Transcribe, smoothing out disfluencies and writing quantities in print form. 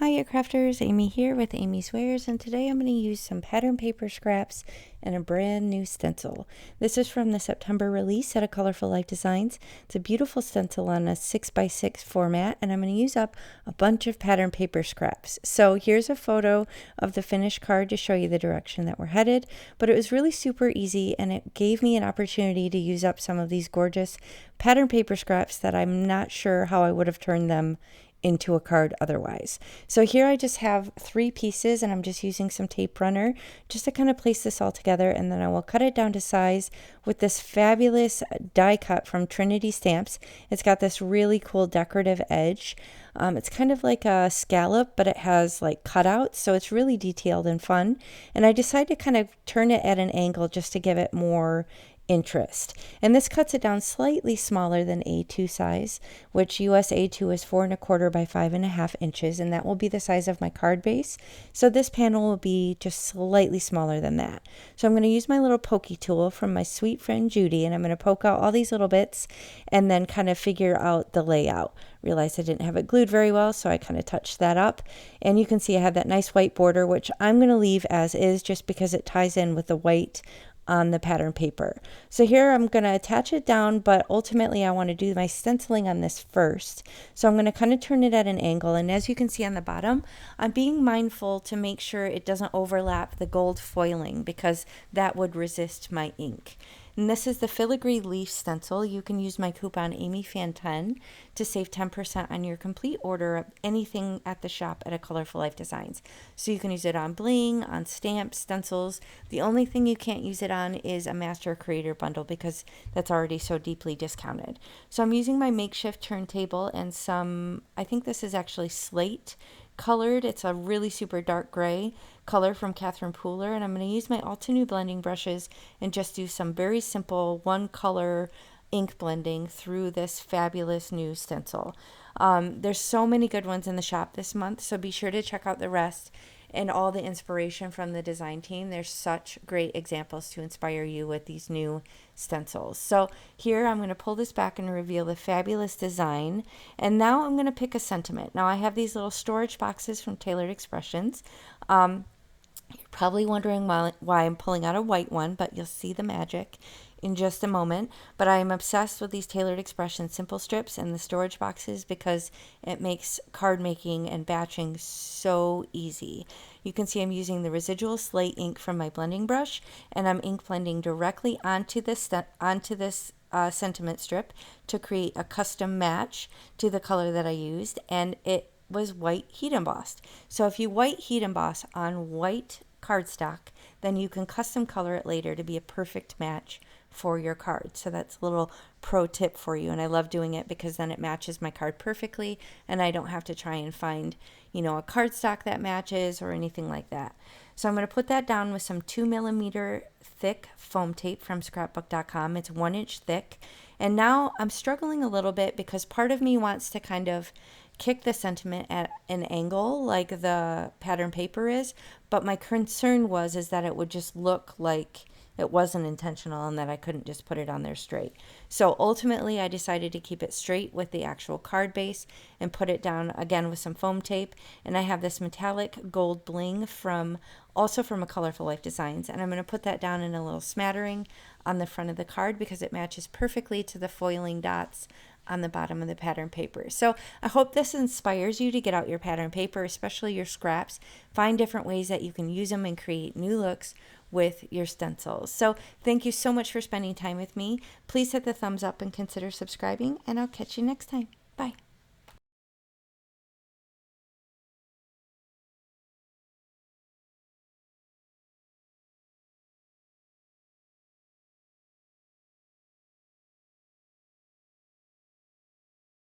Hiya Crafters, Amy here with Amy's Wares, and today I'm going to use some pattern paper scraps and a brand new stencil. This is from the September release at 𝗁𝐿𝐹 Life Designs. It's a beautiful stencil on a 6x6 format, and I'm going to use up a bunch of pattern paper scraps. So here's a photo of the finished card to show you the direction that we're headed, but it was really super easy, and it gave me an opportunity to use up some of these gorgeous pattern paper scraps that I'm not sure how I would have turned them into a card otherwise. So here I just have 3 pieces, and I'm just using some tape runner just to kind of place this all together, and then I will cut it down to size with this fabulous die cut from Trinity Stamps. It's got this really cool decorative edge. It's kind of like a scallop, but it has like cutouts, so it's really detailed and fun. And I decided to kind of turn it at an angle just to give it more interest. And this cuts it down slightly smaller than A2 size, which US A2 is 4 1/4 by 5 1/2 inches, and that will be the size of my card base. So this panel will be just slightly smaller than that. So I'm going to use my little pokey tool from my sweet friend Judy, and I'm going to poke out all these little bits and then kind of figure out the layout. Realized I didn't have it glued very well, so I kind of touched that up. And you can see I have that nice white border, which I'm going to leave as is just because it ties in with the white on the pattern paper. So here I'm going to attach it down, but ultimately I want to do my stenciling on this first. So I'm going to kind of turn it at an angle, and as you can see on the bottom, I'm being mindful to make sure it doesn't overlap the gold foiling because that would resist my ink. And this is the filigree leaf stencil. You can use my coupon AMYFAN10 to save 10% on your complete order of anything at the shop at 𝗁𝐿𝐹 Life Designs. So you can use it on bling, on stamps, stencils. The only thing you can't use it on is a master creator bundle because that's already so deeply discounted. So I'm using my makeshift turntable and some, I think this is actually slate colored. It's a really super dark gray color from Catherine Pooler, and I'm going to use my Altenew blending brushes and just do some very simple one color ink blending through this fabulous new stencil. There's so many good ones in the shop this month, so be sure to check out the rest and all the inspiration from the design team. There's such great examples to inspire you with these new stencils. So here I'm going to pull this back and reveal the fabulous design. And now I'm going to pick a sentiment. Now I have these little storage boxes from Tailored Expressions. You're probably wondering why I'm pulling out a white one, but you'll see the magic in just a moment. But I am obsessed with these Tailored Expressions simple strips and the storage boxes because it makes card making and batching so easy. You can see I'm using the residual slate ink from my blending brush, and I'm ink blending directly onto this sentiment strip to create a custom match to the color that I used, and it was white heat embossed. So if you white heat emboss on white cardstock, then you can custom color it later to be a perfect match for your card. So that's a little pro tip for you, and I love doing it because then it matches my card perfectly, and I don't have to try and find, a cardstock that matches or anything like that. So I'm going to put that down with some 2mm thick foam tape from scrapbook.com. It's 1 inch thick, and now I'm struggling a little bit because part of me wants to kind of kick the sentiment at an angle like the pattern paper is, but my concern is that it would just look like it wasn't intentional and that I couldn't just put it on there straight. So ultimately I decided to keep it straight with the actual card base and put it down again with some foam tape. And I have this metallic gold bling also from 𝗁𝐿𝐹 Life Designs, and I'm going to put that down in a little smattering on the front of the card because it matches perfectly to the foiling dots on the bottom of the pattern paper. So I hope this inspires you to get out your pattern paper, especially your scraps. Find different ways that you can use them and create new looks with your stencils. So thank you so much for spending time with me. Please hit the thumbs up and consider subscribing, and I'll catch you next time.